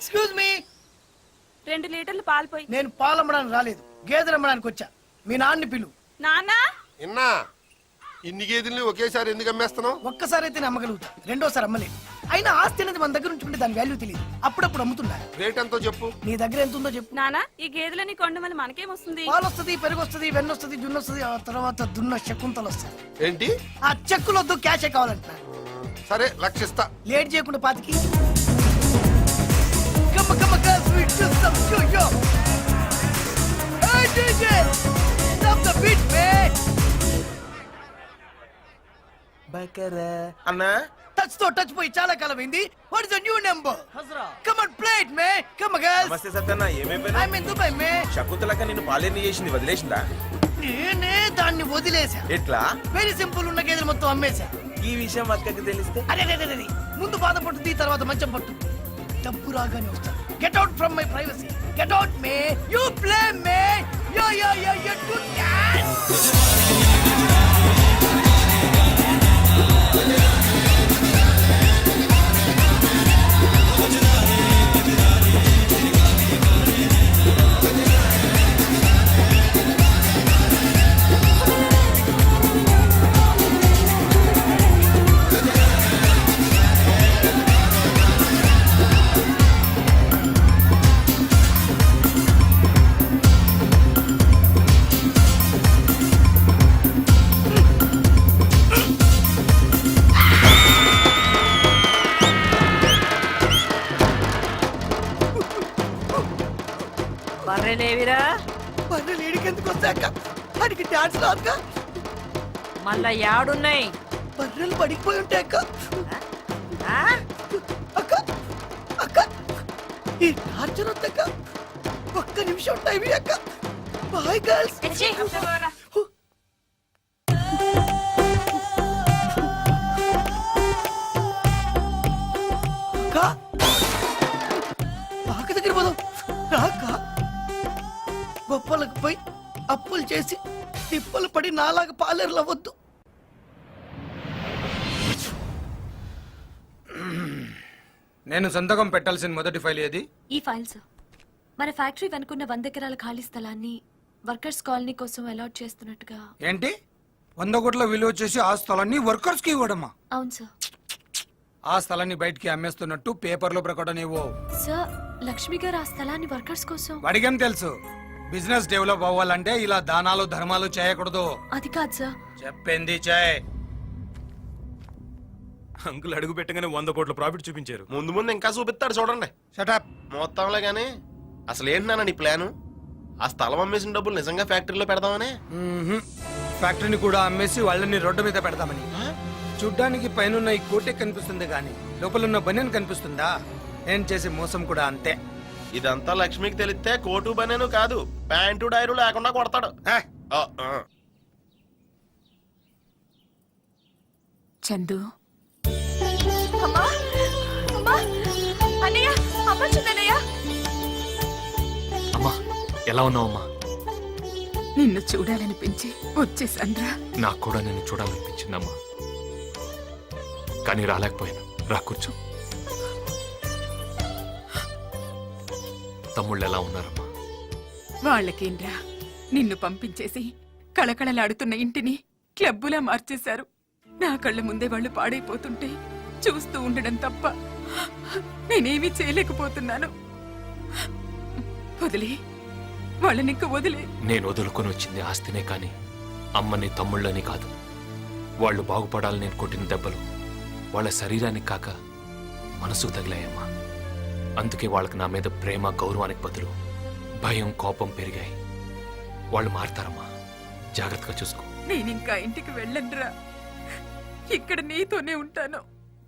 Excuse me. 2 లీటర్లు పాలు పోయి. నేను పాలు అమ్మడానికి రాలేదు, గేదెలు అమ్మడానికి వచ్చా. మీ నాన్నని పిలు. నాన్న ఇన్నా ఇన్ని గేదెల్ని ఒకేసారి ఎందుకు అమ్మేస్తున్నావు? ఒక్కసారి అయితే అమ్మగలుగుతా, రెండోసారి అమ్మలేదు. అయినా ఆస్తి అనేది మన దగ్గర ఉంచుకుంటే దాని వాల్యూ తెలియదు. అప్పుడప్పుడు అమ్ముతున్నా. రేట్ ఎంతో చెప్పు. నీ దగ్గర ఎంత ఉందో చెప్పు. నాన్న ఈ గేదెలని కొండ వల్ల మనకేమొస్తుంది? పాలు వస్తుంది, పెరుగు వస్తుంది, వెన్న వస్తుంది, జున్ను వస్తుంది, ఆ తర్వాత దున్న శకుంతలు వస్తాయి. ఏంటి? ఆ చెక్కులు వద్దు, క్యాషే కావాలంటున్నా. సరే లక్షిస్తా. లేట్ చేయకుండా పాతికి. Come on, come on, girls, we do some yo-yo. Hey, DJ, stop the beat, man. బకరా అన్నా టచ్ తో టచ్ పోయి చాలా కాలం అయింది. What is the new number? Come on, play it, man. Come on, girls. నమస్తే సత్యన్న, ఏమైపోయినా? I'm in Dubai, man. శకుంతలక్క నిన్ను పాలేని చేసింది, వదిలేసిందా? నేనే దాన్ని వదిలేసా. ఎట్లా? వెరీ సింపుల్, ఉన్న గేదెలు మొత్తం అమ్మేశా. ఈ విషయం అక్కకి తెలిస్తే? అరే ముందు బాధ పట్టుద్ది, తర్వాత మంచం పట్టు. డబ్బు రాగానే వస్తా. Get out from my privacy. Get out, man. You play, man. Yo, good dance. బర్రెలేవిరా? బర్రెలు ఏడికెందుకు వస్తాక? అడిగి డాన్స్ రాదుగా. మళ్ళా యాడున్నాయి? బర్రెలు పడిపోయి ఉంటాయి అక్క. ఆ? అక్క అక్క ఈ టార్చర్ వద్దక్క. ఒక్క నిమిషం టైం అక్క. Boy girls. పాక దగ్గర పోదాం రాక. గొప్పలకు పోయి అప్పులు చేసి తిప్పలు పడి నాలాగా పాలేరులు అవ్వద్దు. నేను సంతకం పెట్టాల్సిన మొదటి ఫైల్ ఏది? ఈ ఫైల్ సార్. మన ఫ్యాక్టరీ వెనుకున్న 100 ఎకరాల ఖాళీ స్థలాన్ని వర్కర్స్ కాలనీ కోసం అలాట్ చేస్తున్నట్టుగా. ఏంటి? 100 కోట్ల విలువ చేసి ఆ స్థలాన్ని వర్కర్స్ కి ఇవ్వడమా? అవును సార్. ఆ స్థలాన్ని బయటికి అమ్మేస్తున్నట్టు పేపర్లో ప్రకటన ఇవ్వు. సార్, లక్ష్మి గారు ఆ స్థలాన్ని వర్కర్స్ కోసం. వాడికేం తెలుసు? బిజినెస్ డెవలప్ అవ్వాలంటే ఇలా దానాలు ధర్మాలు చేయకూడదు. అది కాదు సార్. చెప్పింది చేయి. అంకుల్ అడుగు పెట్టగానే 100 కోట్ల ప్రాఫిట్ చూపించారు. ముందు ముందు ఇంకా చూపిస్తాడు చూడండి. షటప్. మొత్తంలో గానీ అసలు ఏంటన్నా నీ ప్లాను? ఆ స్థలం అమ్మేసిన డబ్బులు నిజంగా ఫ్యాక్టరీలో పెడదామనే? ఫ్యాక్టరీని కూడా అమ్మేసి వాళ్ళని రోడ్డు మీద పెడదామని. చూడ్డానికి పైన ఈ కోటే కనిపిస్తుంది గాని లోపల బనియన్ కనిపిస్తుందా? నేను చేసే మోసం కూడా అంతే. ఇదంతా లక్ష్మికి తెలిస్తే కోటు బనేను కాదు, ప్యాంటు డైరు లేకుండా కొడతాడు. చందు, అమ్మా ఎలా ఉన్నావమ్మా? నిన్ను చూడాలనిపించి వచ్చేసాన్రా. నాకు కూడా నిన్ను చూడాలనిపించిందమ్మా, కానీ రాలేకపోయాను. రా కూర్చో. తమ్ముళ్ళు ఎలా ఉన్నారమ్మా? వాళ్ళకేంరా, నిన్ను పంపించేసి కళకళలాడుతున్న ఇంటిని క్లబ్బులా మార్చేశారు. నా కళ్ళ ముందే వాళ్ళు పాడైపోతుంటే చూస్తూ ఉండడం తప్ప నేనేమీ చేయలేకపోతున్నాను. వదిలే వాళ్ళని, ఇంక వదిలే. నేను వదులుకొని వచ్చింది ఆస్తినే కాని అమ్మని తమ్ముళ్ళని కాదు. వాళ్ళు బాగుపడాలని నేను కొట్టిన దెబ్బలు వాళ్ళ శరీరానికి కాక మనసుకు తగిలాయమ్మా. అందుకే వాళ్ళకి నా మీద ప్రేమ గౌరవానికి బదులు భయం కోపం పెరిగాయి. వాళ్ళు మారతారమ్మా, జాగ్రత్తగా చూసుకో. నేనింకా ఇంటికి వెళ్ళనురా, ఇక్కడ నీతోనే ఉంటాను.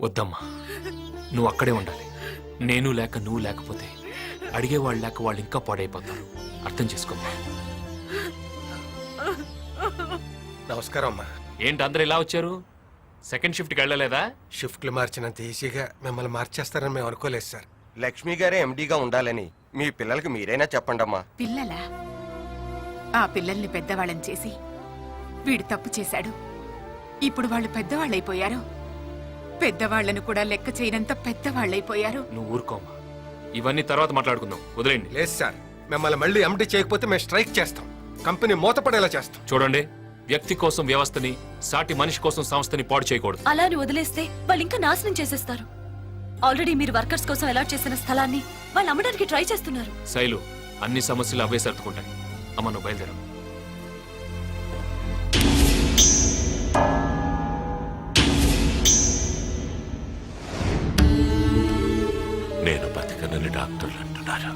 వద్దమ్మా, నువ్వు అక్కడే ఉండాలి. నేను లేక నువ్వు లేకపోతే అడిగేవాళ్ళు లేక వాళ్ళు ఇంకా పాడైపోతారు. అర్థం చేసుకోమ్మా. నమస్కారం అమ్మా. ఏంటి అందరు ఇలా వచ్చారు? సెకండ్ షిఫ్ట్కి వెళ్ళలేదా? షిఫ్ట్లు మార్చినంత ఈజీగా మిమ్మల్ని మార్చేస్తారని మేము అనుకోలేదు సార్. లక్ష్మి గారే ఎండీగా ఉండాలని మీ పిల్లలకి మీరైనా చెప్పండమ్మా. పిల్లలా? ఆ పిల్లల్ని పెద్దవాళ్ళని చేసి వీడు తప్పు చేశాడు. ఇప్పుడు వాళ్ళు పెద్దవాళ్ళైపోయారు. పెద్దవాళ్లను కూడా లెక్క చేయనంత పెద్దవాళ్ళైపోయారు. నువ్వు ఊరుకోమ్మా. ఇవన్నీ తర్వాత మాట్లాడుకుందాం, వదిలేండి. లేదు సార్, మిమ్మల్ని మళ్ళీ ఎండి చేయకపోతే మేము స్ట్రైక్ చేస్తాం. కంపెనీ మూతపడేలా చేస్తాం. చూడండి, వ్యక్తి కోసం వ్యవస్థని, సాటి మనిషి కోసం సంస్థని పాడు చేయకూడదు. అలా అని వదిలేస్తే వాళ్ళు ఇంకా నాశనం చేసేస్తారు. ఆల్రెడీ మీరు వర్కర్స్ కోసం అలాట్ చేసిన స్థలాన్ని వాళ్ళు అమ్మడానికి ట్రై చేస్తున్నారు. శైలు, అన్ని సమస్యలు అవే సర్దుకుంటాయి. అమ్మ, నువ్వు బయలుదేరు. నేను బతకనని డాక్టర్లు అంటున్నారు.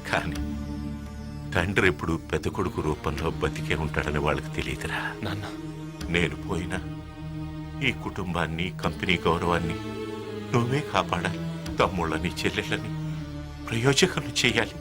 కానీ తండ్రి ఎప్పుడు పెద్ద కొడుకు రూపంలో బతికే ఉంటాడని వాళ్ళకి తెలియదురా. నాన్న, నేను పోయినా ఈ కుటుంబాన్ని, కంపెనీ గౌరవాన్ని నువ్వే కాపాడాలి. తమ్ముళ్ళని, చెల్లెళ్ళని ప్రయోజకులు చేయాలి.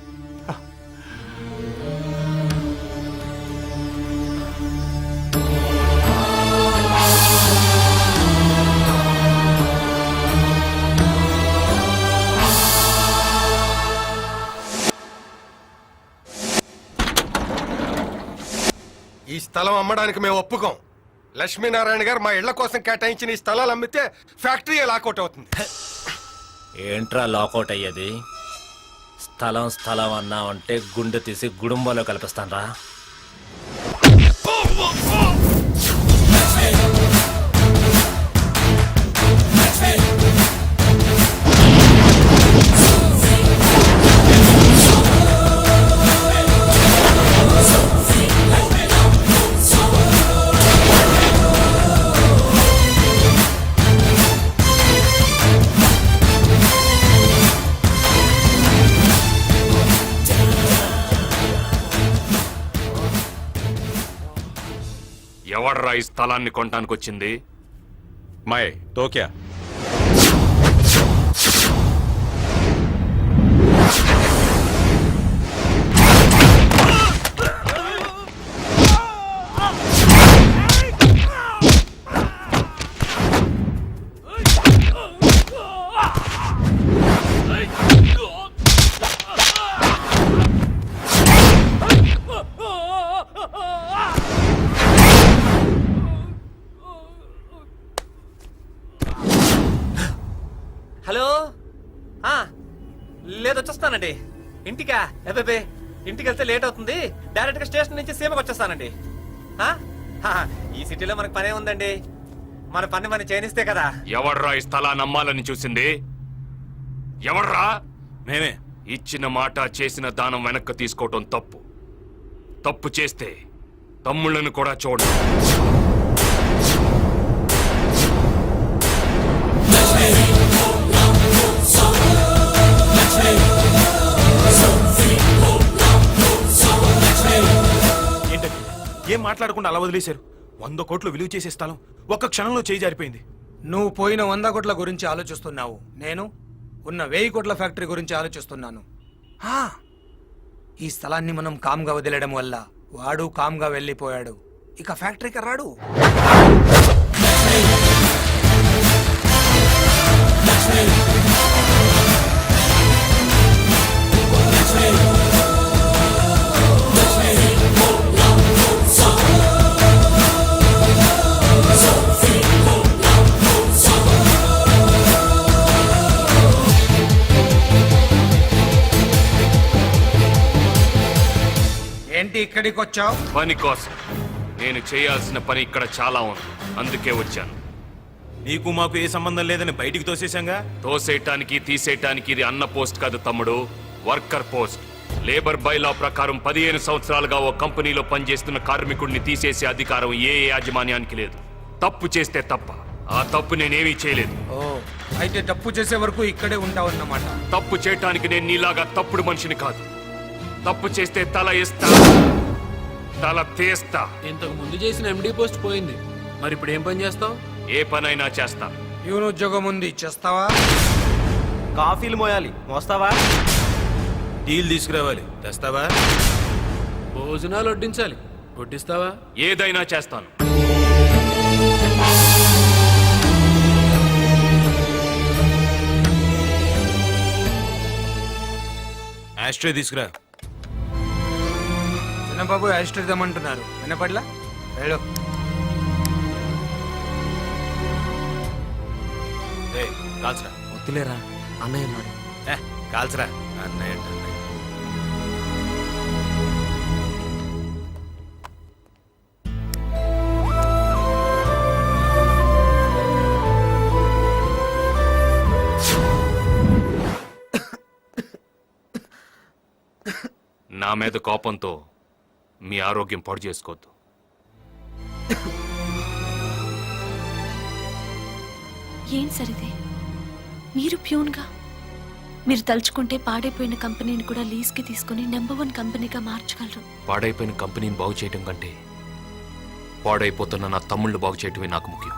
ఈ స్థలం అమ్మడానికి మేము ఒప్పుకోం. లక్ష్మీనారాయణ గారు మా ఇళ్ల కోసం కేటాయించిన ఈ స్థలాలు అమ్మితే ఫ్యాక్టరీ లాకౌట్ అవుతుంది. ఏంట్రా లాకౌట్ అయ్యేది? స్థలం స్థలం అన్నావంటే గుండె తీసి గుడుంబంలో కల్పిస్తానరా. ఎవడ్రా ఈ స్థలాన్ని కొనటానికి వచ్చింది? మై తోక్యా హలో, లేదు వచ్చేస్తానండి. ఇంటికా? అబ్బే, ఇంటికి వెళ్తే లేట్ అవుతుంది. డైరెక్ట్ గా స్టేషన్ నుంచి సీమకు వచ్చేస్తానండి. ఈ సిటీలో మనకు పనే ఉందండి. మన పని మనం చేయనిస్తే కదా. ఎవడ్రా ఈ స్థలాన్ని అమ్మాలని చూసింది? ఎవడ్రా? మేమే. ఇచ్చిన మాట, చేసిన దానం వెనక్కి తీసుకోవటం తప్పు. తప్పు చేస్తే తమ్ముళ్ళను కూడా చూడు. ఏంటండి, ఏం మాట్లాడకుండా అలా వదిలేశారు? 100 కోట్లు విలువ చేసే స్థలం ఒక్క క్షణంలో చేయి జారిపోయింది. నువ్వు పోయిన 100 కోట్ల గురించి ఆలోచిస్తున్నావు, నేను ఉన్న 1000 కోట్ల ఫ్యాక్టరీ గురించి ఆలోచిస్తున్నాను. ఈ స్థలాన్ని మనం కామ్గా వదిలేయడం వల్ల వాడు కామ్గా వెళ్ళిపోయాడు. ఇక ఫ్యాక్టరీకి రాడు. ఏంటి ఇక్కడికి వచ్చావు? పని కోసం. నేను చేయాల్సిన పని ఇక్కడ చాలా ఉంది, అందుకే వచ్చాను. నీకు మాకు ఏ సంబంధం లేదని బయటికి తోసేశాంగా. తోసేయటానికి, తీసేయటానికి ఇది అన్న పోస్ట్ కాదు తమ్ముడు, వర్కర్ పోస్ట్. లేబర్ బైలా ప్రకారం 15 సంవత్సరాలుగా ఓ కంపెనీలో పనిచేస్తున్న కార్మికుడిని తీసేసే అధికారం ఏ యాజమాన్యానికి లేదు. తప్పు చేస్తే తప్ప. ఆ తప్పు నేనేమీ చేయలేదు. ఓ, అయితే తప్పు చేసే వరకు ఇక్కడే ఉంటావన్నమాట. తప్పు చేయటానికి నేను నీలాగా తప్పుడు మనిషిని కాదు. తప్పు చేస్తే తల ఇస్తా, తల తీస్తా. ఇంతకు ముందు చేసిన ఎండి పోస్ట్ పోయింది, మరి ఇప్పుడు ఏం పని చేస్తావు? ఏ పనైనా చేస్తా. ప్యూన్ ఉద్యోగం ఉంది, చేస్తావా? కాఫీలు మోయాలి, మోస్తావా? డీల్ తీసుకురావాలి, తెస్తావా? భోజనాలు వడ్డించాలి, వడ్డిస్తావా? ఏదైనా చేస్తాను. ఆస్ట్రే తీసుకురా. చిన్నబాబు యాస్టర్ తెమ్మంటున్నారు, వినపట్లా? వెళ్ళు. కాల్చరా. వద్దులేరా, అన్నయ్య ఉన్నాడు. కాల్చరా అన్నయ్య అంటే అన్నయ్య. నా మీద కోపంతో మీ ఆరోగ్యం పాడు చేసుకోవద్దు. ఏం సరిదే మీరు ప్యూన్గా మీరు తలుచుకుంటే పాడైపోయిన కంపెనీని కూడా లీజ్కి తీసుకుని నెంబర్ 1 కంపెనీగా మార్చగలరు. పాడైపోయిన కంపెనీని బాగు చేయటం కంటే పాడైపోతున్న నా తమ్ముళ్ళు బాగు చేయటమే నాకు ముఖ్యం.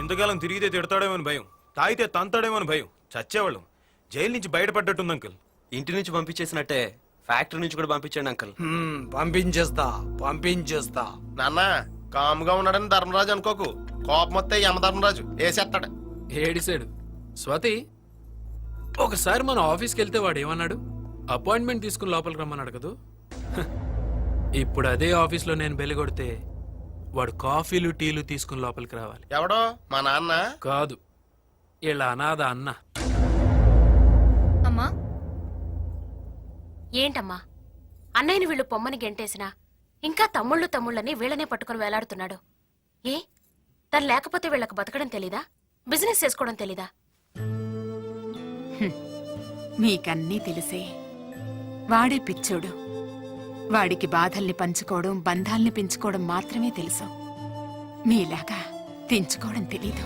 ఇంతకాలం తిరిగితే తిడతాడేమో అని భయం, తాగితే తంతాడేమో అని భయం. చచ్చేవాళ్ళం. జైలు నుంచి బయటపడ్డట్టుంది అంకుల్. ఇంటి నుంచి పంపించేసినట్టే ఫ్యాక్టరీ నుంచి కూడా పంపించండి అంకుల్. పంపించేస్తా నాన్న కాముగా ఉన్నాడని ధర్మరాజు అనుకోకు, కోపం వస్తే యమధర్మరాజు వేసేస్తాడు. ఏడిసాడు. స్వాతి, ఒకసారి మన ఆఫీస్కి వెళ్తే వాడు ఏమన్నాడు? అపాయింట్మెంట్ తీసుకుని లోపలికి రమ్మన్నాడు కదూ. ఇప్పుడు అదే ఆఫీస్లో నేను బెల్లి కొడితే వాడు కాఫీలు టీలు తీసుకుని లోపలికి రావాలి. ఎవడో మా నాన్న? కాదు, ఇలా అనాథ అన్న. అమ్మా ఏంటమ్మా అన్నయ్యని వీళ్ళు పొమ్మని గెంటేసినా ఇంకా తమ్ముళ్ళని వీళ్ళనే పట్టుకుని వేలాడుతున్నాడు. ఏ తను లేకపోతే వీళ్ళకు బతకడం తెలీదా? బిజినెస్ చేసుకోవడం తెలీదా? మీకన్నీ తెలిసే వాడే పిచ్చోడు. వాడికి బాధల్ని పంచుకోవడం, బంధాల్ని పెంచుకోవడం మాత్రమే తెలుసు. మీలాగా తెంచుకోవడం తెలీదు.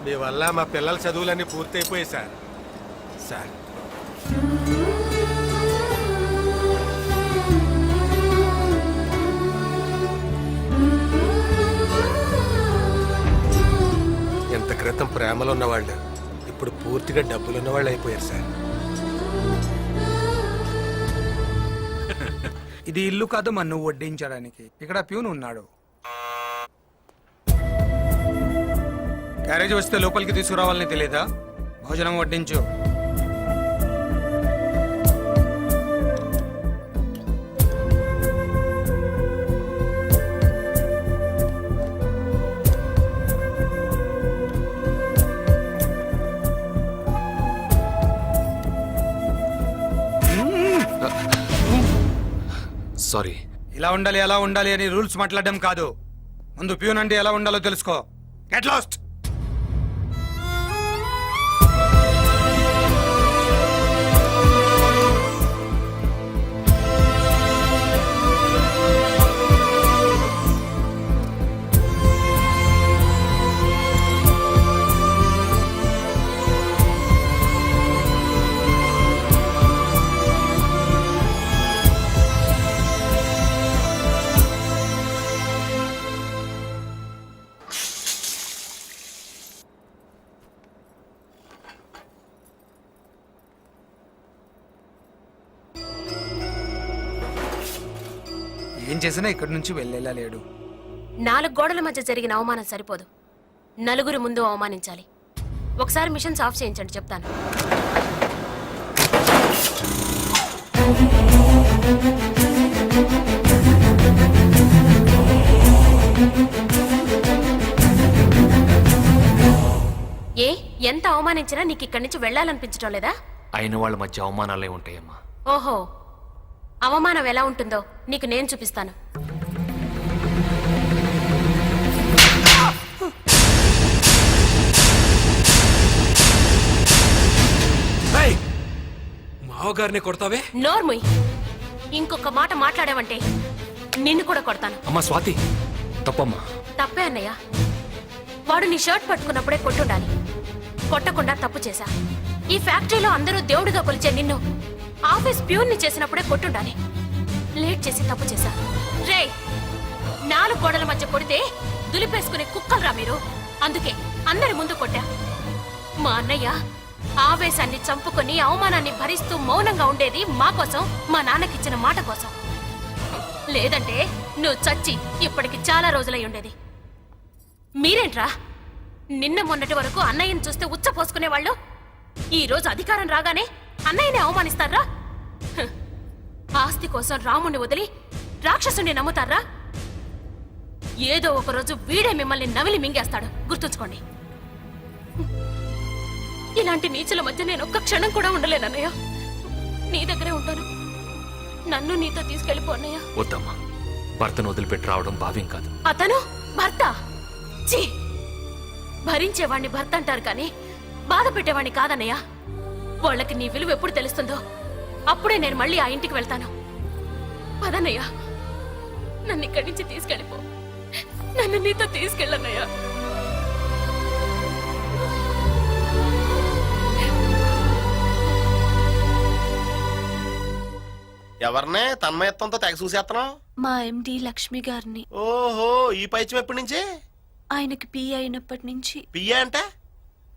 మీ వల్ల మా పిల్లల చదువులన్నీ పూర్తయిపోయాయి సార్. సార్ ఎంత క్రితం ప్రేమలో ఉన్నవాళ్ళు ఇప్పుడు పూర్తిగా డబ్బులు ఉన్నవాళ్ళు అయిపోయారు సార్. ఇది ఇల్లు కాదు మన్ను వడ్డించడానికి. ఇక్కడ ప్యూన్ ఉన్నాడు. క్యారేజ్ వస్తే లోపలికి తీసుకురావాలని తెలియదా? భోజనం వడ్డించు. సారీ. ఇలా ఉండాలి అలా ఉండాలి అని రూల్స్ మాట్లాడడం కాదు. ముందు ప్యూన్ అంటే ఎలా ఉండాలో తెలుసుకో. Get lost. ఏం చేసినా ఇక్కడి నుంచి వెళ్ళేలా లేడు. 4 గోడల మధ్య జరిగిన అవమానం సరిపోదు, నలుగురు ముందు అవమానించాలి. ఒకసారి మిషన్స్ ఆఫ్ చేయించండి, చెప్తాను. ఏ ఎంత అవమానించినా నీకు ఇక్కడి నుంచి వెళ్ళాలనిపించడం లేదా? అయిన వాళ్ళ మధ్య అవమానాలే ఉంటాయమ్మా. ఓహో, అవమానం ఎలా ఉంటుందో నీకు నేను చూపిస్తాను. మావగారిని కొడతావే? నోర్ముయ్, ఇంకొక మాట మాట్లాడావంటే నిన్ను కూడా కొడతాను. అమ్మా స్వాతి, తప్పమ్మా. తప్పే అన్నయ్య. వాడు నీ షర్ట్ పట్టుకున్నప్పుడే కొట్టుండాలి, కొట్టకుండా తప్పు చేశా. ఈ ఫ్యాక్టరీలో అందరూ దేవుడిగా కొలిచే నిన్ను ఆఫీస్ ప్యూన్ని చేసినప్పుడే కొట్టుండాలి. లేట్ చేసి తప్పు చేశా. రే, 4 గోడల మధ్య కొడితే దులిపేసుకునే కుక్కలరా మీరు. అందుకే అందరి ముందు కొట్టా. మా అన్నయ్య ఆవేశాన్ని చంపుకొని అవమానాన్ని భరిస్తూ మౌనంగా ఉండేది మా కోసం, మా నాన్నకిచ్చిన మాట కోసం. లేదంటే నువ్వు చచ్చి ఇప్పటికి చాలా రోజులై ఉండేది. మీరేంట్రా నిన్న మొన్నటి వరకు అన్నయ్యని చూస్తే ఉచ్చ పోసుకునేవాళ్ళు, ఈ రోజు అధికారం రాగానే అన్నయ్యని అవమానిస్తారా? హ్. ఆస్తి కోసం రాముణ్ణి వదిలి రాక్షసుని నమ్ముతారా? ఏదో ఒక రోజు వీడే మిమ్మల్ని నవిలి మింగేస్తాడు, గుర్తుంచుకోండి. ఇలాంటి నీచుల మధ్య నేను ఒక్క క్షణం కూడా ఉండలేనన్నయ్య. నీ దగ్గరే ఉంటాను. నన్ను నీతో తీసుకెళ్ళిపో అన్నయ్య. వద్దమ్మా, భర్తను వదిలిపెట్టి రావడం భావ్యం కాదు. అతను భర్త? ఛీ! భరించేవాణ్ణి భర్త అంటారు కానీ బాధ పెట్టేవాణ్ణి కాదన్నయ్య. వాళ్ళకి నీ విలువ ఎప్పుడు తెలుస్తుందో అప్పుడే నేను మళ్ళీ ఆ ఇంటికి వెళ్తాను. పదన్నయ్య, నన్ను ఇక్కడి నుంచి తీసుకెళ్ళిపో. నన్ను నీతో తీసుకెళ్ళన్నయ్యా. ఎవరినే తన్మయత్వంతో తెగ చూసేస్తున్నావు? మా ఎండి లక్ష్మి గారిని. ఓహో, ఈ పైచం ఎప్పటి నుంచి? ఆయనకి పి అయినప్పటి నుంచి. పియ్య అంటే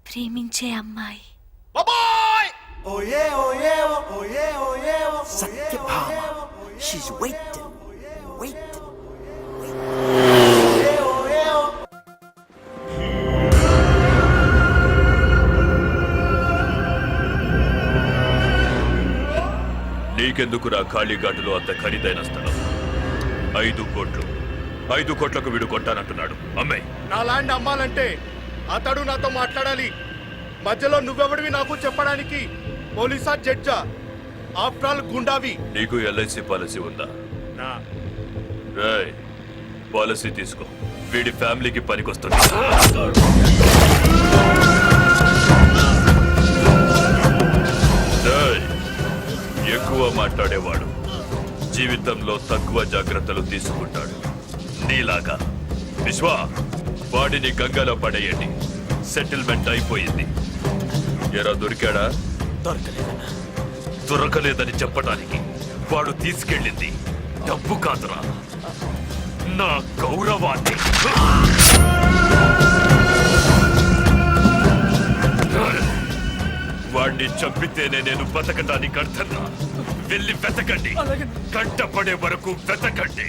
ప్రేమించే అమ్మాయి. Satyabhama, she's waiting. నీకెందుకురా ఖాళీఘాటులో అంత ఖరీదైన స్థలం? 5 కోట్లు. 5 కోట్లకు వీడు కొంటానంటున్నాడు. అమ్మే. నా ల్యాండ్ అమ్మాలంటే అతడు నాతో మాట్లాడాలి. మధ్యలో నువ్వెవడివి నాకు చెప్పడానికి? పోలీసా, జడ్జా? ఆఫ్టర్ ఆల్ గుండావి. నీకు ఎల్ఐసి పాలసీ ఉందా? నా రేయ్, పాలసీ తీసుకో. వీడి ఫ్యామిలీకి పనికొస్తుంది. రేయ్, ఎక్కువ మాట్లాడేవాడు జీవితంలో తక్కువ జాగ్రత్తలు తీసుకుంటాడు. నీలాగా. విశ్వ, వాడిని గంగలో పడేయండి. సెటిల్మెంట్ అయిపోయింది. ఎరా దొరికాడా? దొరకలేదని చెప్పడానికి వాడు తీసుకెళ్ళింది డబ్బు కాదురా, నా గౌరవాన్ని. వాడిని చంపితేనే నేను బతకటానికి అర్థంగా. వెళ్ళి వెతకండి, కంటపడే వరకు వెతకండి.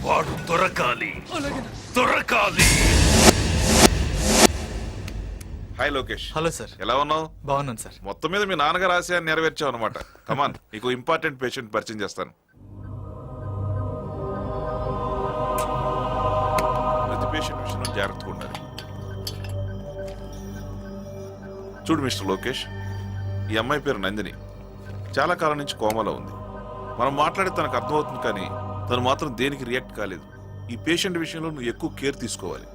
వాడు దొరకాలి. హాయ్ లోకేష్. Hello sir. ఎలా ఉన్నావు? బాగున్నాను సార్. మొత్తం మీద మీ నాన్నగారు ఆశయాన్ని నెరవేర్చావు అనమాట. కమాన్, నీకు ఇంపార్టెంట్ పేషెంట్ పరిచయం చేస్తాను. ప్రతి పేషెంట్ విషయంలో జాగ్రత్తగా ఉండాలి. చూడు మిస్టర్ లోకేష్, ఈ అమ్మాయి పేరు నందిని. చాలా కాలం నుంచి కోమాలో ఉంది. మనం మాట్లాడే తనకు అర్థమవుతుంది, కానీ తను మాత్రం దేనికి రియాక్ట్ కాలేదు. ఈ పేషెంట్ విషయంలో నువ్వు ఎక్కువ కేర్ తీసుకోవాలి.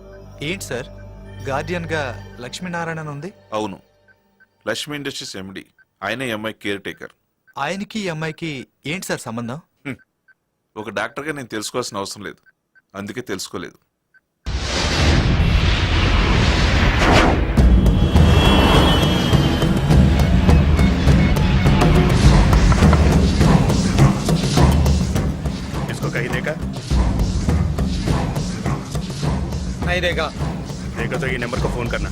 ఏంటి సార్, గార్డియన్ గా లక్ష్మీనారాయణ ఉంది? అవును, లక్ష్మీ ఇండస్ట్రీస్ ఎండి. ఆయనే ఈ అమ్మాయి కేర్ టేకర్. ఆయనకి ఈ అమ్మాయికి ఏంటి సార్ సంబంధం? ఒక డాక్టర్గా నేను తెలుసుకోవాల్సిన అవసరం లేదు, అందుకే తెలుసుకోలేదు. नहीं देगा। देखा तो ये नंबर को फोन करना.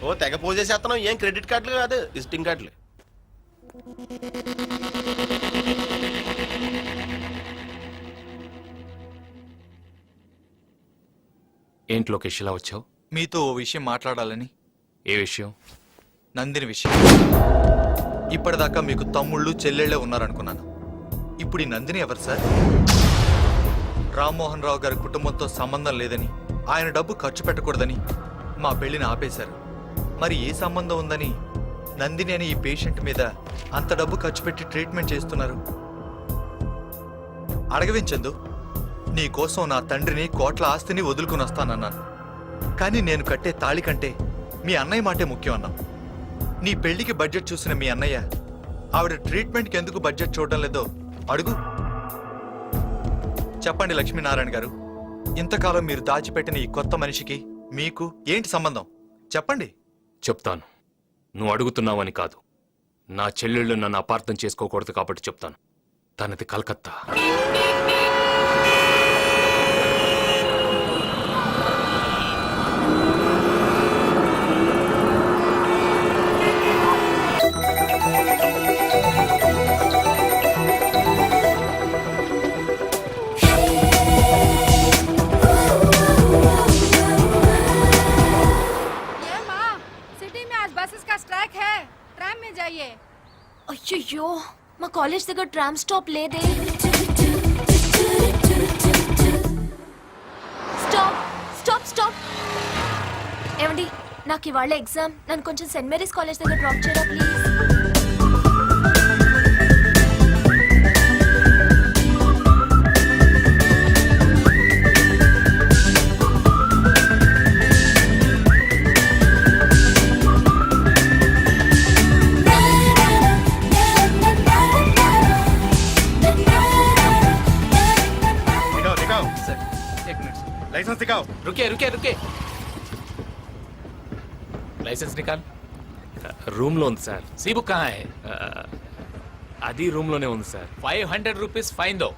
ఓ తెగ పోజ్ చేసేస్తున్నాం. ఏం క్రెడిట్ కార్డులు కాదు, విజిటింగ్ కార్డులు. ఏంటి లోకేష్ ఇలా వచ్చావు? మీతో ఓ విషయం మాట్లాడాలని. ఏ విషయం? నందిని విషయం. ఇప్పటిదాకా మీకు తమ్ముళ్ళు చెల్లెళ్ళే ఉన్నారనుకున్నాను. ఇప్పుడు ఈ నందిని ఎవరు సార్? రామ్మోహన్ రావు గారి కుటుంబంతో సంబంధం లేదని, ఆయన డబ్బు ఖర్చు పెట్టకూడదని మా పెళ్లిని ఆపేశారు. మరి ఏ సంబంధం ఉందని నందిని అని ఈ పేషెంట్ మీద అంత డబ్బు ఖర్చు పెట్టి ట్రీట్మెంట్ చేస్తున్నారు? అడగవించందు, నీ కోసం నా తండ్రిని, కోట్ల ఆస్తిని వదులుకుని వస్తానన్నాను. కానీ నేను కట్టే తాళి కంటే మీ అన్నయ్య మాటే ముఖ్యం అన్నాం. నీ పెళ్లికి బడ్జెట్ చూసిన మీ అన్నయ్య ఆవిడ ట్రీట్మెంట్కి ఎందుకు బడ్జెట్ చూడడం లేదో అడుగు. చెప్పండి లక్ష్మీనారాయణ గారు, ఇంతకాలం మీరు దాచిపెట్టిన ఈ కొత్త మనిషికి మీకు ఏంటి సంబంధం? చెప్పండి. చెప్తాను. నువ్వు అడుగుతున్నావని కాదు, నా చెల్లెళ్ళు నన్ను అపార్థం చేసుకోకూడదు కాబట్టి చెప్తాను. తనది కలకత్తా. आज बसेस का स्ट्राइक है ट्रैम में जाइए అయ్యయ్యో మా కాలేజ్ దగ్గర ట్రామ్ స్టాప్ లేదే. Stop stop stop. ఏమండి, నాకు ఇవాళ ఎగ్జామ్. నన్ను కొంచెం సెయింట్ మేరీస్ కాలేజ్ దగ్గర డ్రాప్ చేయరా ప్లీజ్. दिखाओ दिखाओ सर एक मिनट लाइसेंस दिखाओ रुके रुके रुके లైసెన్స్ నికాల్. రూమ్ లో ఉంది సార్. सी बुक कहाँ है? అది రూమ్ లోనే ఉంది సార్. 500 రూపీస్ ఫైన్ దో.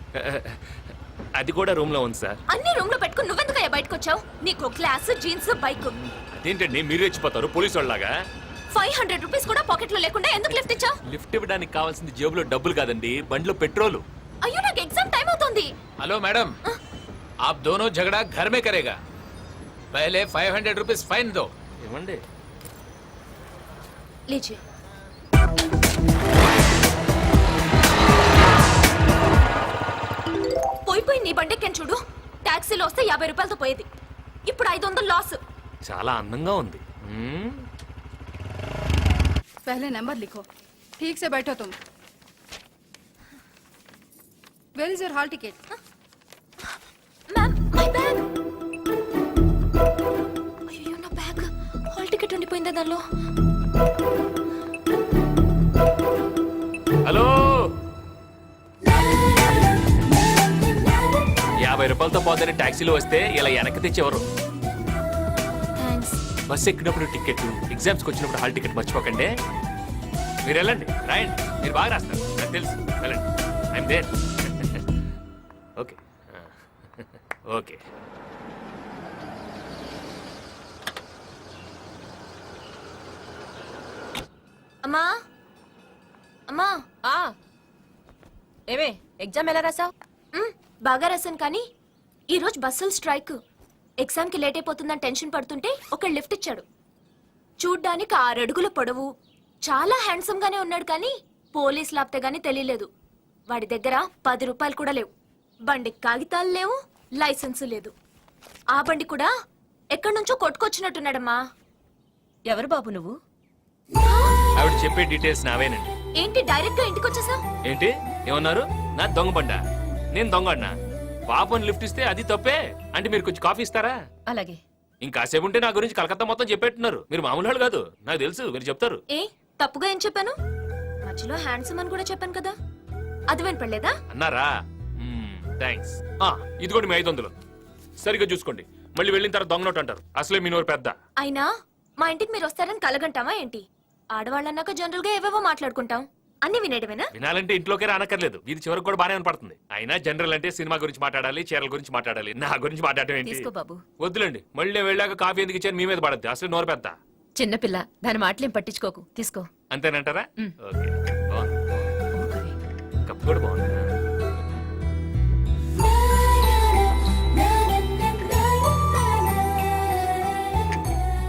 అది కూడా రూమ్ లో ఉంది సార్. అన్ని రూమ్ లో పెట్టుకుని నువ్వెందుకయ్యా బయటకు వచ్చావు? నీకు గ్లాస్, జీన్స్, బైక్. అదేంటండి మీరు రెచ్చిపోతారు పోలీసు వాళ్ళలాగా? 500 రూపీస్ కూడా పాకెట్ లో లేకుండా ఎందుకు లిఫ్ట్ ఇచ్చావు? లిఫ్ట్ ఇవ్వడానికి కావాల్సింది జేబులో డబ్బులు కాదండి, బండిలో పెట్రోలు. అయ్యో, నాకు ఎగ్జామ్ టైం అవుతుంది. हेलो मैडम, आप दोनों झगड़ा घर में करेगा. पहले 500 रुपीस फाइन दो. ఏమండి? लीजिए. పోయి నీ బండెక్కని చూడు. టాక్సీలో వస్తే 50 రూపాయలతో పోయేది, ఇప్పుడు 500 లాస్. చాలా అందంగా ఉంది. पहले नंबर लिखो ठीक से बैठो तुम where is your hall ticket ma'am, my bag. అయ్యో, నా బ్యాగ్. హాల్ టికెట్ ఉండిపోయిందా దానిలో? హలో, 50 రూపాయలతో పోతే టాక్సీలో వస్తే ఇలా వెనక్కి తెచ్చేవారు. థ్యాంక్స్. బస్ ఎక్కినప్పుడు టికెట్, ఎగ్జామ్స్కి వచ్చినప్పుడు హాల్ టికెట్ మర్చిపోకండి. మీరు వెళ్ళండి, రాయండి, మీరు బాగా రాస్తారు, నాకు తెలుసు. వెళ్ళండి, ఐఎమ్ దేర్. Okay okay. అమ్మా అమ్మా. ఏమే ఎగ్జామ్ ఎలా రాసావు? బాగా రాశాను, కానీ ఈరోజు బస్సులు స్ట్రైక్. ఎగ్జామ్కి లేట్ అయిపోతుందని టెన్షన్ పడుతుంటే ఒక లిఫ్ట్ ఇచ్చాడు. చూడ్డానికి 6 అడుగుల పొడవు, చాలా హ్యాండ్సమ్ గానే ఉన్నాడు, కానీ పోలీస్ లాప్తే గానీ తెలియలేదు. వాడి దగ్గర 10 రూపాయలు కూడా లేవు. బండికి కాగితాలు లేవు, లైసెన్స్ లేదు. ఆ బండి కూడా ఎక్కడి నుంచో కొట్టుకొచ్చినట్టున్నాడమ్మా. ఎవరు బాబు నువ్వు? ఆవిడ చెప్పే డీటెయిల్స్ నావేనండి. ఏంటి డైరెక్ట్ గా ఇంటికి వచ్చేసా? ఏంటి ఏమన్నారు? నా దొంగ బండా? నేను దొంగ పాపని లిఫ్ట్ ఇస్తే అది తప్పే అంటే మీరు కొంచెం కాఫీ ఇస్తారా? అలాగే. ఇంకాసేపు ఉంటే నా గురించి కలకత్తా మొత్తం చెప్పేట్టున్నారు. మీరు మామూలు వాళ్ళు కాదు, నాకు తెలుసు, మీరు చెప్తారు. ఏ తప్పుగా ఏం చెప్పాను? మధ్యలో హ్యాండ్సమ్ అని కూడా చెప్పాను కదా, అది వినపడలేదా? అన్నారా? థ్యాంక్స్. ఇదిగోండి మీ 500. సరిగ్గా చూసుకోండి, మళ్ళీ వెళ్ళిన తర్వాత దొంగ నోట్ అంటారు. అసలే మీ నోరు పెద్ద. అయినా మా ఇంటికి మీరు వస్తారని కలగంటావా ఏంటి? ఆడవాళ్ళన్నాక జనరల్ గా ఏవేవో మాట్లాడుకుంటాం, అన్ని వినేయడమేనా? వినాలంటే ఇంట్లోకే రానక్కర్లేదు, వీధి చివరికి కూడా బానే పడుతుంది. అయినా జనరల్ అంటే సినిమా గురించి మాట్లాడాలి, చీరల గురించి మాట్లాడాలి, నా గురించి మాట్లాడటం ఏంటి? తీసుకో బాబు. వద్దులేండి, మళ్ళీ వెళ్ళాక కాఫీ ఎందుకు ఇచ్చాను మీ మీద పడద్దు. అసలు నోరు పెద్ద. చిన్నపిల్ల, దాని మాటలేం పట్టించుకోకు, తీసుకో. అంతేనంటారా? ఓకే, బాగుంది. కప్పు కూడా బాగుంది.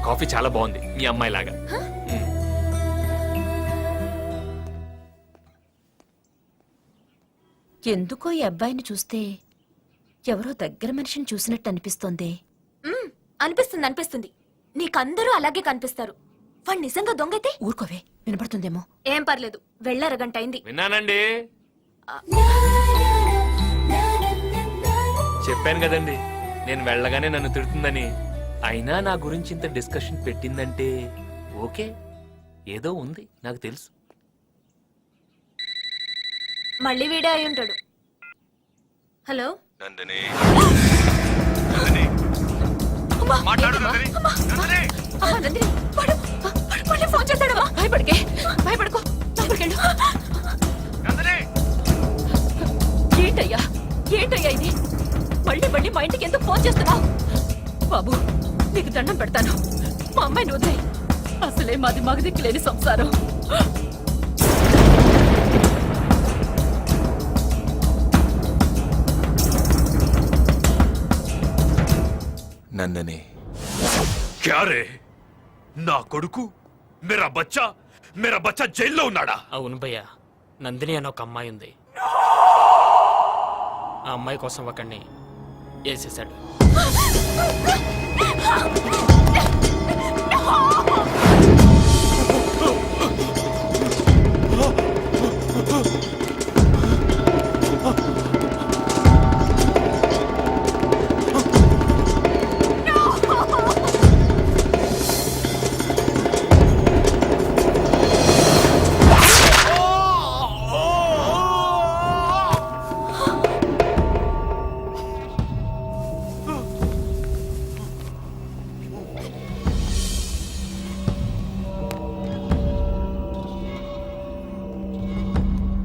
కాఫీ చాలా బాగుంది, మీ అమ్మాయి లాగా. ఎందుకో ఈ అబ్బాయిని చూస్తే ఎవరో దగ్గర మనిషిని చూసినట్టు అనిపిస్తోంది. అనిపిస్తుంది అనిపిస్తుంది, నీకందరూ అలాగే కనిపిస్తారు. వాడు నిజంగా దొంగైతే? ఊరుకోవే, వినపడుతుందేమో. ఏం పర్లేదు, వెళ్ళరగంట అయింది. విన్నానండి, చెప్పాను కదండి నేను వెళ్ళగానే నన్ను తిడుతుందని. అయినా నా గురించి ఇంత డిస్కషన్ పెట్టిందంటే ఓకే, ఏదో ఉంది, నాకు తెలుసు. మళ్ళీ వీడే అయి ఉంటాడు. హలో నందిని, నందిని, వాడు మళ్ళీ ఫోన్ చేస్తాడమ్మా. భయపడకే, భయపడుకో, లోపలికెళ్ళు. ఏంటయ్యా ఏంటయ్యా ఇది? మళ్ళీ మళ్ళీ మా ఇంటికి ఎందుకు ఫోన్ చేస్తున్నావు? బాబు, నీకు దండం పెడతాను, మా అమ్మాయిని వదిలేయ్. అసలే మాది మగదిక్కులేని సంసారం. నందని, క్యారే నా కొడుకు మేరా బచ్చా జైల్లో ఉన్నాడా? అవును భయ్య, నందిని అని ఒక అమ్మాయి ఉంది. ఆ అమ్మాయి కోసం ఒకడిని వేసేసాడు.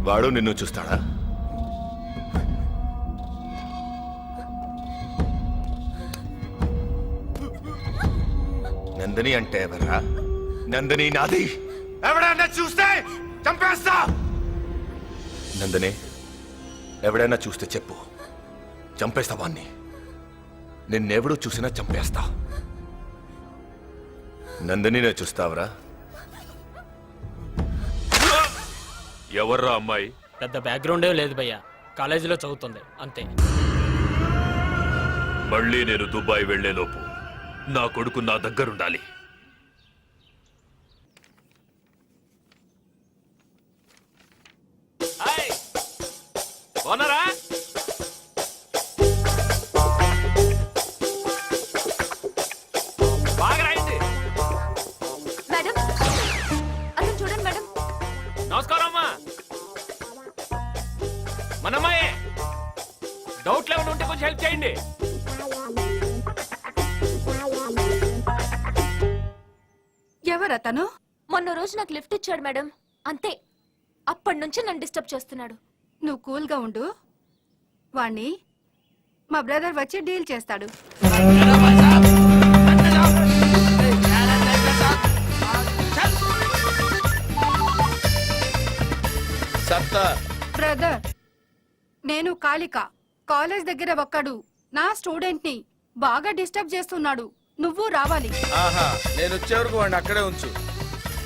వాడు నిన్ను చూస్తాడా? నందిని అంటే ఎవరా? నందిని నాది. ఎవడన్నా చూస్తే చంపేస్తా. నందిని ఎవడైనా చూస్తే చెప్పు, చంపేస్తా వాణ్ణి. నిన్నెవడూ చూసినా చంపేస్తా. నందినినే చూస్తావరా? ఎవర్రా అమ్మాయి? పెద్ద బ్యాక్గ్రౌండే లేదు భయ్య, కాలేజీలో చదువుతుంది అంతే. మళ్ళీ నేను దుబాయ్ వెళ్లేలోపు నా కొడుకు నా దగ్గరుండాలి. మేడం, అతను చూడండి మేడం. నమస్కారం అమ్మా. మనమ్మాయే, డౌట్లు ఏమైనా ఉంటే కొంచెం హెల్ప్ చేయండి. ఎవరతను? మొన్న రోజు నాకు లిఫ్ట్ ఇచ్చాడు మేడం, అంతే. అప్పటి నుంచి నన్ను డిస్టర్బ్ చేస్తున్నాడు. నువ్వు కూల్గా ఉండు, వాణ్ణి మా బ్రదర్ వచ్చి డీల్ చేస్తాడు. బ్రదర్, నేను కాళిక. కాలేజ్ దగ్గర ఒక్కడు నా స్టూడెంట్ ని బాగా డిస్టర్బ్ చేస్తున్నాడు. నువ్వు రావాలి. ఆహా, నేను వచ్చే వరకు వాడిని అక్కడే ఉంచు.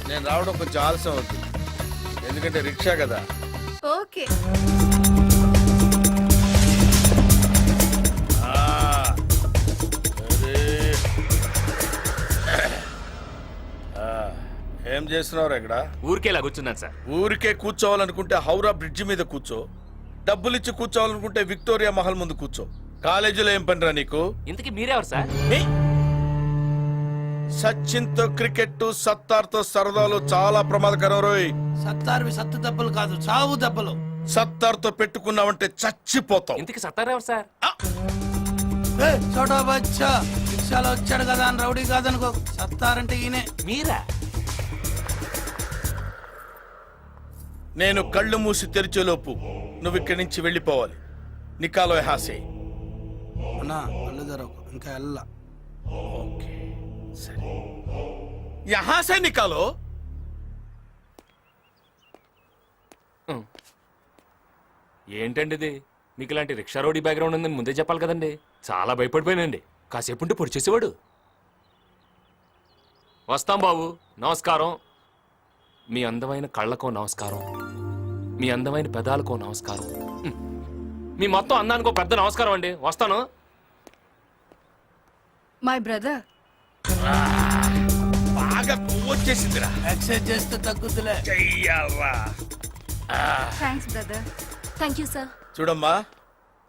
నేను రావడం కొంచెం ఆలస్యం అవుతుంది, ఎందుకంటే రిక్షా కదా. ఓకే. ఏం చేస్తున్నావు ఇక్కడ? ఊరికే ఇలా కూర్చున్నాను సార్. ఊరికే కూర్చోవాలనుకుంటే హౌరా బ్రిడ్జి మీద కూర్చో, డబ్బులిచ్చి కూర్చోవాలనుకుంటే విక్టోరియా మహల్ ముందు కూర్చో. కాలేజీలో ఏం పనిరా నీకు? ఇంతకీ మీరెవరు సార్? సచిన్ తో క్రికెట్, సత్తార్ తో సరదాలు చాలా ప్రమాదకరం రోయ్. సత్తార్వి సత్తు దెబ్బలు కాదు, చావు దెబ్బలు. సత్తార్ తో పెట్టుకున్నావంటే చచ్చిపోతావు. ఇంతకీ సత్తారెవరు సార్? చోటా బచ్చా రిక్షాలో వచ్చాడు కదా అని రౌడీ కాదనుకో. సత్తారంటే ఈయనే. మీరా? నేను కళ్ళు మూసి తెరిచేలోపు నువ్వు ఇక్కడి నుంచి వెళ్ళిపోవాలి. నికాలో హాసే. అన్నా కళ్ళు తెరవకు, ఇంకా వెళ్ళా. ఓకే సరే, యహా సే నికాలో. ఏంటండి ఇది? మీకు ఇలాంటి రిక్షా రోడీ బ్యాక్గ్రౌండ్ ఉందని ముందే చెప్పాలి కదండి. చాలా భయపడిపోయానండి. కాసేపు ఉంటే పొడి చేసేవాడు. వస్తాం బాబు, నమస్కారం. మీ అందమైన కళ్ళకో నమస్కారం, మీ అందమైన పెదాలకో నమస్కారం, మీ మొత్తం అందానికో పెద్ద నమస్కారం అండి. వస్తాను. My brother. బాగా వచ్చేసిందిరా. ఎక్సర్సైజ్ చేస్తే తగ్గుతులే. Thanks brother. Thank you sir. చూడమ్మా,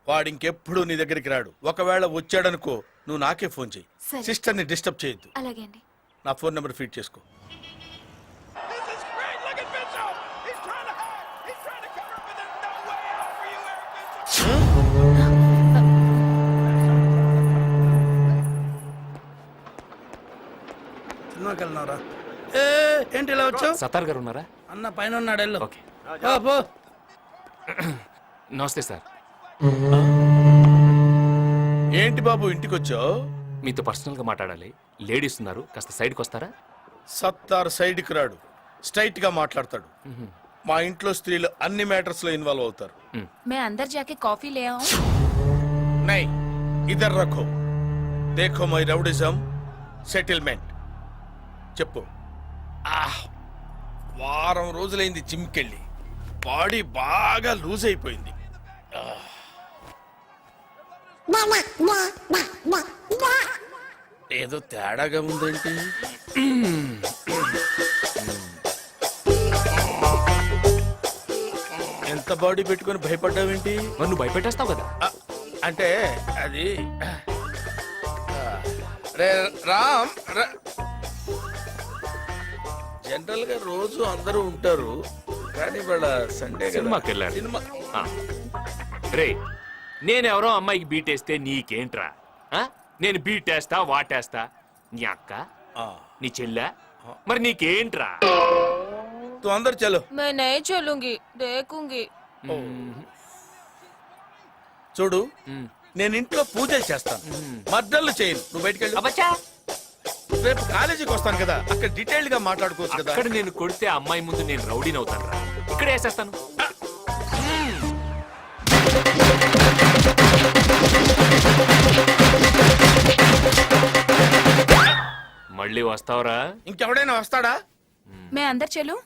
వాడు ఇంకెప్పుడు నీ దగ్గరికి రాడు. ఒకవేళ వచ్చాడనుకో నువ్వు నాకే ఫోన్ చెయ్యి. సరే. సిస్టర్ ని డిస్టర్బ్ చేయొద్దు. అలాగే అండి. నా ఫోన్ నెంబర్ ఫీడ్ చేసుకో. సినిమాకి వెళ్ళినారా? ఏంటి ఇలా వచ్చావు? సత్తార్ గారు ఉన్నారా? అన్న పైన ఉన్నాడు, వెళ్ళు. ఓకే. పో. నమస్తే సార్. ఏంటి బాబు ఇంటికి వచ్చావు? మీతో పర్సనల్ గా మాట్లాడాలి. లేడీస్ ఉన్నారు, కాస్త సైడ్కి వస్తారా? సత్తార్ సైడ్కి రాడు, స్ట్రైట్ గా మాట్లాడతాడు. మా ఇంట్లో స్త్రీలు అన్ని మ్యాటర్స్ లో ఇన్వాల్వ్ అవుతారు. मैं अंदर जाके कॉफी ले आऊं? నై ఇదర్ రఖో. దేఖో మై రౌడిజం సెటిల్మెంట్. చెప్పు, వారం రోజులైంది జిమ్కెళ్ళి బాడీ బాగా లూజ్ అయిపోయింది. ఏదో తేడాగా ఉందేంటి? ఎంత బాడీ పెట్టుకొని భయపడ్డావేంటి? నన్ను భయపెట్టేస్తావు కదా. అంటే అది రే రామ్ జనరల్ గా రోజు అందరూ ఉంటారు కానీ వాళ్ళ సండే సినిమాకి వెళ్ళాడు. సినిమా రే నేనెవరో అమ్మాయికి బీటేస్తే నీకేంట్రా? ఆ? నేను బీటేస్తా వాటేస్తా. నీ అక్క నీ చెల్లె మరి నీకేంట్రా? తు అందరు చలో. मैं नहीं चलूंगी देखूंगी. చూడు నేను ఇంట్లో పూజలు చేస్తాను, మర్డర్లు చేయను. నువ్వు బయటికి వెళ్ళు. అబ్బచ్చా రేపు కాలేజీకి వస్తాను కదా, అక్కడ డీటెయిల్డ్ గా మాట్లాడుకోవచ్చు కదా. అక్కడ నేను కొడితే అమ్మాయి ముందు నేను రౌడీని అవుతాను రా. ఇక్కడ వేసేస్తాను. మళ్ళీ వస్తావరా? ఇంకెవడైనా వస్తాడా? मैं अंदर चलूं?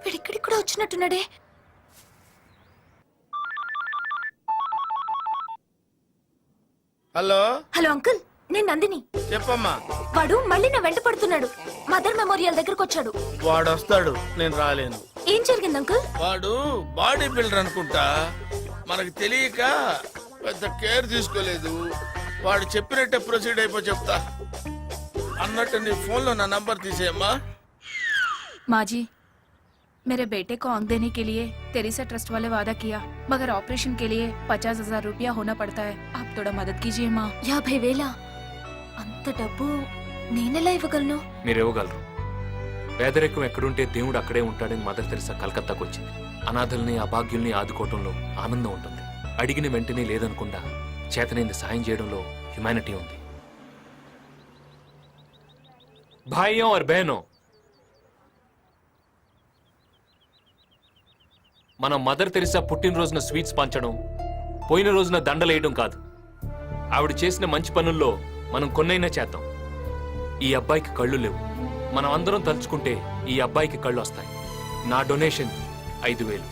వీడిక్కడికి కూడా వచ్చినట్టున్నాడే. హలో హలో అంకుల్, నేను నందిని. చెప్పమ్మా. వాడు మళ్ళీ నా వెంట పడుతున్నాడు. మదర్ మెమోరియల్ దగ్గరకు వచ్చాడు. వాడు వస్తాడు, నేను రాలేను. ఏం జరిగింది అంకుల్? వాడు బాడీ బిల్డర్ అనుకుంటా, మనకు తెలియక పెద్ద కేర్ తీసుకోలేదు. వాడు చెప్పినట్టే ప్రొసీడ్ అయిపో చెప్తా అన్నట్టు నీ ఫోన్లో నా నంబర్ తీసేయమ్మా. माँ जी, मेरे बेटे को आंख देने के लिए तेरेसा ट्रस्ट वाले वादा किया, मगर ऑपरेशन के लिए 50,000 रुपया होना पड़ता है. आप थोड़ा मदद कीजिए माँ. 50,000? అంత డబ్బు నేనెలా ఇవ్వగలను? మీరు ఇవ్వగలరు. పేదరికం ఎక్కడుంటే దేవుడు అక్కడే ఉంటాడని మదర్ తెరిసా కలకత్తాకు వచ్చింది. అనాథల్ని అభాగ్యుల్ని ఆదుకోవటంలో ఆనందం ఉంటుంది. అడిగిన వెంటనే లేదనకుండా చేతనైంది సాయం చేయడంలో హ్యుమానిటీ ఉంది. భాయ్యం ఆర్ బహనో, మన మదర్ తెరిసా పుట్టినరోజున స్వీట్స్ పంచడం, పోయిన రోజున దండలేయడం కాదు. ఆవిడ చేసిన మంచి పనుల్లో మనం కొన్నైనా చేద్దాం. ఈ అబ్బాయికి కళ్ళు లేవు, మనం అందరం తలుచుకుంటే ఈ అబ్బాయికి కళ్ళు వస్తాయి. నా డొనేషన్ 5,000.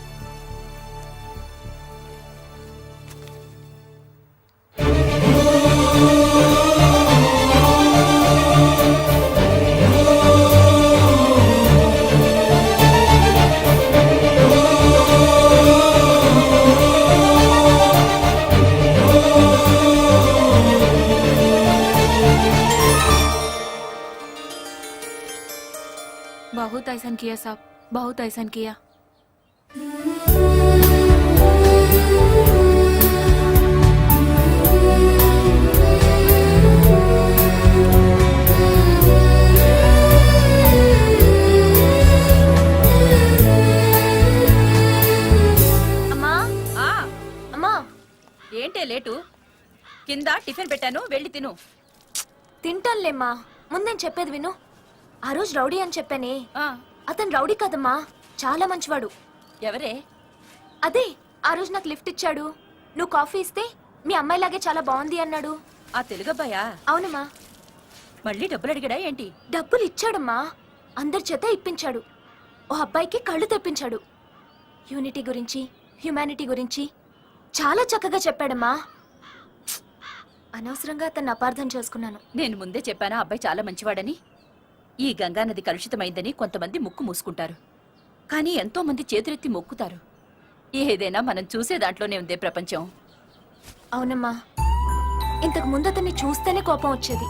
बहुत ऐसा किया साहब, बहुत ऐसा किया. అమ్మా అమ్మా, ఏంటే లేటు? కింద టిఫిన్ పెట్టాను, వెళ్ళి తిను. తింటానులేమ్మా, ముందేం చెప్పేది విను. ఆ రోజు రౌడీ అని చెప్పానే, అతను రౌడీ కదమ్మా, చాలా మంచివాడు. ఎవరే? అదే ఆ రోజు నాకు లిఫ్ట్ ఇచ్చాడు. నువ్వు కాఫీ ఇస్తే మీ అమ్మాయిలాగే చాలా బాగుంది అన్నాడు. ఆ తెలుగబ్బాయా? అవునమ్మా. మళ్ళీ డబ్బులు అడిగాడా ఏంటి? డబ్బులు ఇచ్చాడమ్మా, అందరి చేత ఇప్పించాడు. ఓ అబ్బాయికి కళ్ళు తెప్పించాడు. యూనిటీ గురించి, హ్యుమానిటీ గురించి చాలా చక్కగా చెప్పాడమ్మా. అనవసరంగా అతన్ని అపార్థం చేసుకున్నాను. నేను ముందే చెప్పానా అబ్బాయి చాలా మంచివాడని? ఈ గంగానది కలుషితమైందని కొంతమంది ముక్కు మూసుకుంటారు, కానీ ఎంతో మంది చేతులెత్తి మొక్కుతారు. ఏదైనా మనం చూసే దాంట్లోనే ఉందే ప్రపంచం. అవునమ్మా, ఇంతకు ముందు అతన్ని చూస్తేనే కోపం వచ్చేది.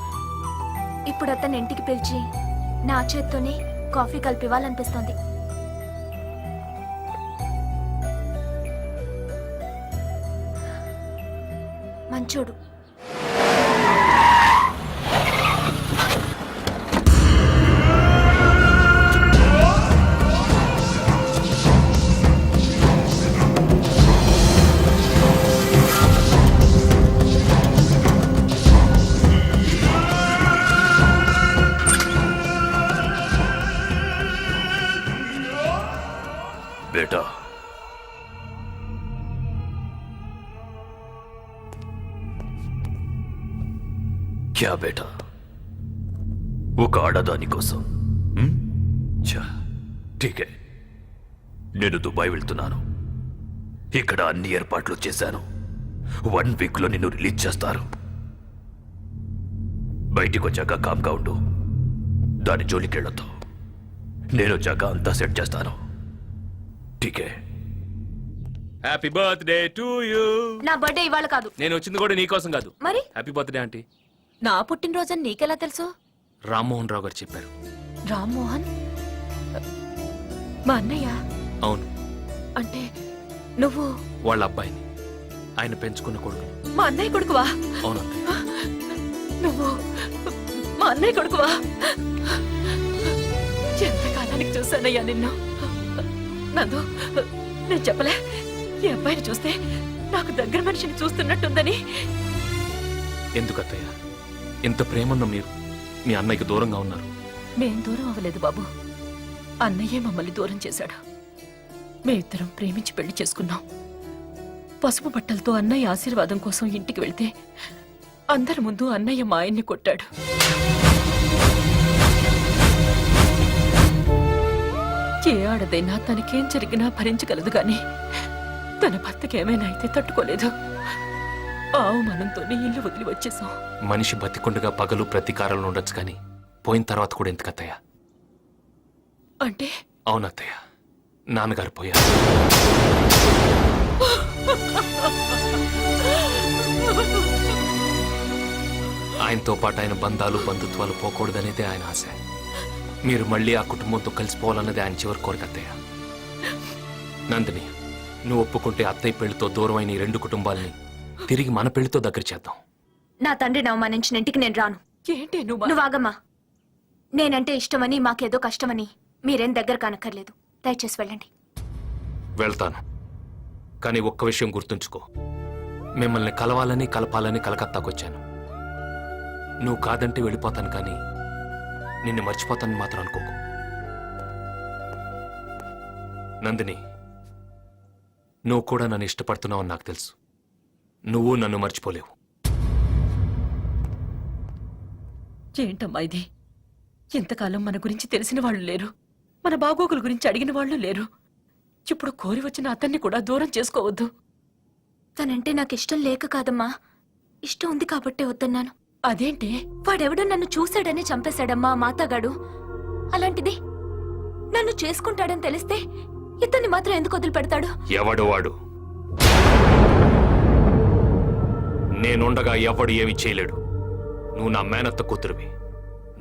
ఇప్పుడు అతన్ని ఇంటికి పిలిచి నా చేత్తోనే కాఫీ కలిపివ్వాలనిపిస్తోంది. మంచోడు. క్యా బేటా ఒక ఆడదాని కోసం ఠీకే నేను దుబాయ్ వెళ్తున్నాను. ఇక్కడ అన్ని ఏర్పాట్లు చేశాను. 1 వీక్లో నిన్ను రిలీజ్ చేస్తారు. బయటికి వచ్చాక కామ్గా ఉండు. దాని జోలికెళ్ళొద్దు. నేను వచ్చాక అంతా సెట్ చేస్తాను. ఠీకే. Happy birthday to you. నా బర్త్డే ఇవాళ కాదు. నేను వచ్చింది కూడా నీకోసం కాదు. మరి హ్యాపీ బర్త్డే ఆంటీ. నా పుట్టినరోజని నీకెలా తెలుసు? రామ్మోహన్ రావు గారు చెప్పారు. రామ్మోహన్ మా అన్నయ్య? అవును, అంటే నువ్వు వాళ్ళ అబ్బాయిని, ఆయన పెంచుకున్న కొడుకు. మా అన్నయ్య కొడుకువా? అవునండి. నువ్వు మా అన్నయ్య కొడుకువా? ఎంతకాలానికి చూశానయ్యా నిన్ను. నందు, నేను చెప్పలే ఈ అబ్బాయిని చూస్తే నాకు దగ్గర మనిషిని చూస్తున్నట్టుందని. ఎందుకత్తయ్య ఇంత ప్రేమన్న మీరు మీ అన్నయ్యకి దూరంగా ఉన్నారు? మేం దూరం అవ్వలేదు బాబు, అన్నయ్యే మమ్మల్ని దూరం చేశాడు. మేమిద్దరం ప్రేమించి పెళ్లి చేసుకున్నాం. పసుపు బట్టలతో అన్నయ్య ఆశీర్వాదం కోసం ఇంటికి వెళ్తే అందరి ముందు అన్నయ్య మా ఆయన్ని కొట్టాడు. ఏ ఆడదైనా తనకేం జరిగినా భరించగలదు గాని తన భర్తకి ఏమైనా అయితే తట్టుకోలేదు. అవమానంతోనే ఇల్లు వదిలి వచ్చేసాం. మనిషి బతికుండగా పగలు ప్రతీకారాలు ఉండొచ్చు కానీ పోయిన తర్వాత కూడా ఎందుకత్తయ్య? అంటే అవునత్తయ్య, నాన్నగారు పోయారు. ఆయనతో పాటు ఆయన బంధాలు బంధుత్వాలు పోకూడదనేదే ఆయన ఆశ. మీరు మళ్ళీ ఆ కుటుంబంతో కలిసిపోవాలన్నది ఆయన చివరి కోరిక అత్తయ్య. నందిని, నువ్వు ఒప్పుకుంటే అత్తయ్య పెళ్లితో దూరమైన ఈ 2 కుటుంబాలని తిరిగి మన పెళ్లితో దగ్గర చేద్దాం. నా తండ్రిని అవమానించిన ఇంటికి నేను రాను. ఏంటి నువ్వు? నువ్వు ఆగమ్మా. నేనంటే ఇష్టమని మాకేదో కష్టమని మీరేం దగ్గర కానక్కర్లేదు. దయచేసి వెళ్ళండి. వెళ్తాను, కానీ ఒక్క విషయం గుర్తుంచుకో. మిమ్మల్ని కలవాలని కలపాలని కలకత్తాకు వచ్చాను. నువ్వు కాదంటే వెళ్ళిపోతాను, కానీ నిన్ను మర్చిపోతానని మాత్రం అనుకోకు. నందిని, నువ్వు కూడా నన్ను ఇష్టపడుతున్నావని నాకు తెలుసు. నువ్వు నన్ను మర్చిపోలేవు. ఏంటమ్మా ఇది? ఇంతకాలం మన గురించి తెలిసిన వాళ్ళు లేరు, మన బాగోగుల గురించి అడిగిన వాళ్ళు లేరు. ఇప్పుడు కోరి వచ్చిన అతన్ని కూడా దూరం చేసుకోవద్దు. తనంటే నాకు ఇష్టం లేక కాదమ్మా, ఇష్టం ఉంది కాబట్టే వద్దన్నాను. అదేంటి? వాడెవడో నన్ను చూశాడని చంపేశాడమ్మా మాతగాడు. అలాంటిది నన్ను చేసుకుంటాడని తెలిస్తే ఇతన్ని మాత్రం ఎందుకు వదిలిపెడతాడు? ఎవడు వాడు? నేనుండగా ఎవడు ఏమీ చేయలేడు. నువ్వు నా మేనత్త కూతురువి,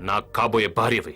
నా కాబోయే భార్యవి.